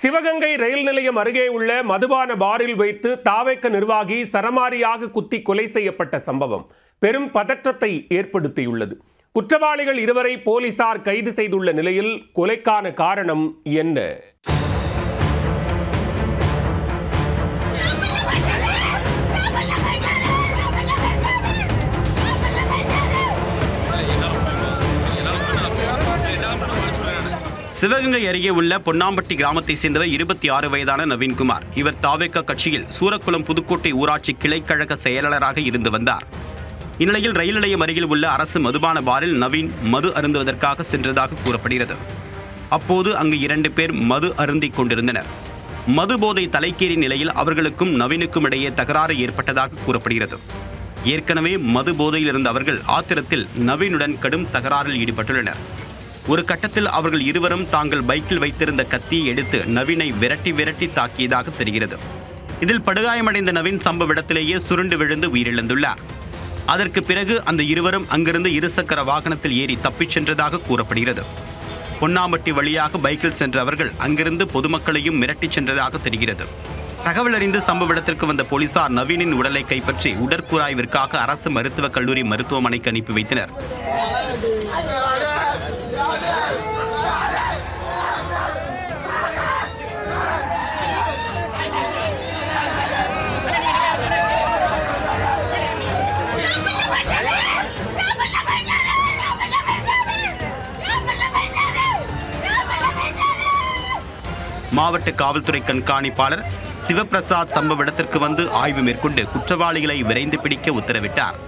சிவகங்கை ரயில் நிலையம் அருகே உள்ள மதுபான பாரில் வைத்து தாவேக்க நிர்வாகி சரமாரியாக குத்தி கொலை செய்யப்பட்ட சம்பவம் பெரும் பதற்றத்தை ஏற்படுத்தியுள்ளது. குற்றவாளிகள் இருவரை போலீசார் கைது செய்துள்ள நிலையில் கொலைக்கான காரணம் என்ன? சிவகங்கை அருகே உள்ள பொன்னாம்பட்டி கிராமத்தை சேர்ந்தவர் 26 வயதான நவீன்குமார். இவர் தாவேக்கா கட்சியில் சூரக்குளம் புதுக்கோட்டை ஊராட்சி கிளைக்கழக செயலாளராக இருந்து வந்தார். இந்நிலையில் ரயில் நிலையம் அருகில் உள்ள அரசு மதுபான பாரில் நவீன் மது அருந்துவதற்காக சென்றதாக கூறப்படுகிறது. அப்போது அங்கு 2 பேர் மது அருந்திக் கொண்டிருந்தனர். மது போதை தலைக்கேறிய நிலையில் அவர்களுக்கும் நவீனுக்கும் இடையே தகராறு ஏற்பட்டதாக கூறப்படுகிறது. ஏற்கனவே மது போதையில் இருந்த அவர்கள் ஆத்திரத்தில் நவீனுடன் கடும் தகராறில் ஈடுபட்டுள்ளனர். ஒரு கட்டத்தில் அவர்கள் இருவரும் தாங்கள் பைக்கில் வைத்திருந்த கத்தியை எடுத்து நவீனை விரட்டி தாக்கியதாக தெரிகிறது. இதில் படுகாயமடைந்த நவீன் சம்பவ இடத்திலேயே சுருண்டு விழுந்து உயிரிழந்துள்ளார். அதற்கு பிறகு அந்த இருவரும் அங்கிருந்து இருசக்கர வாகனத்தில் ஏறி தப்பிச் சென்றதாக கூறப்படுகிறது. பொன்னாம்பட்டி வழியாக பைக்கில் சென்ற அவர்கள் அங்கிருந்து பொதுமக்களையும் மிரட்டிச் சென்றதாக தெரிகிறது. தகவல் அறிந்து சம்பவ இடத்திற்கு வந்த போலீசார் நவீனின் உடலை கைப்பற்றி உடற்கூராய்விற்காக அரசு மருத்துவக் கல்லூரி மருத்துவமனைக்கு அனுப்பி வைத்தனர். மாவட்ட காவல்துறை கண்காணிப்பாளர் சிவபிரசாத் சம்பவ இடத்திற்கு வந்து ஆய்வு மேற்கொண்டு குற்றவாளிகளை விரைந்து பிடிக்க உத்தரவிட்டார்.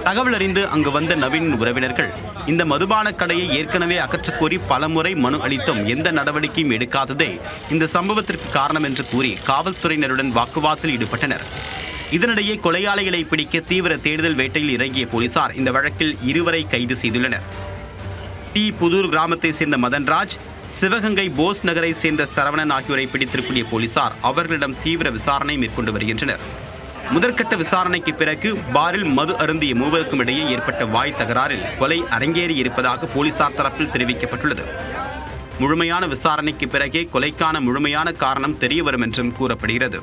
தகவல் அறிந்து அங்கு வந்த நவீனின் உறவினர்கள் இந்த மதுபான கடையை ஏற்கனவே அகற்றக்கோரி பலமுறை மனு அளித்தும் எந்த நடவடிக்கையும் எடுக்காததே இந்த சம்பவத்திற்கு காரணம் என்று கூறி காவல்துறையினருடன் வாக்குவாதத்தில் ஈடுபட்டனர். இதனிடையே கொலையாளிகளை பிடிக்க தீவிர தேடுதல் வேட்டையில் இறங்கிய போலீசார் இந்த வழக்கில் 2 பேரை கைது செய்துள்ளனர். புதூர் கிராமத்தை சேர்ந்த மதன்ராஜ், சிவகங்கை போஸ் நகரை சேர்ந்த சரவணன் ஆகியோரை பிடித்திருக்கூடிய போலீசார் அவர்களிடம் தீவிர விசாரணை மேற்கொண்டு வருகின்றனர். முதற்கட்ட விசாரணைக்கு பிறகு பாரில் மது அருந்திய 3 பேருக்கும் இடையே ஏற்பட்ட வாய் தகராறில் கொலை அரங்கேறி இருப்பதாக போலீசார் தரப்பில் தெரிவிக்கப்பட்டுள்ளது. முழுமையான விசாரணைக்கு பிறகே கொலைக்கான முழுமையான காரணம் தெரியவரும் என்றும் கூறப்படுகிறது.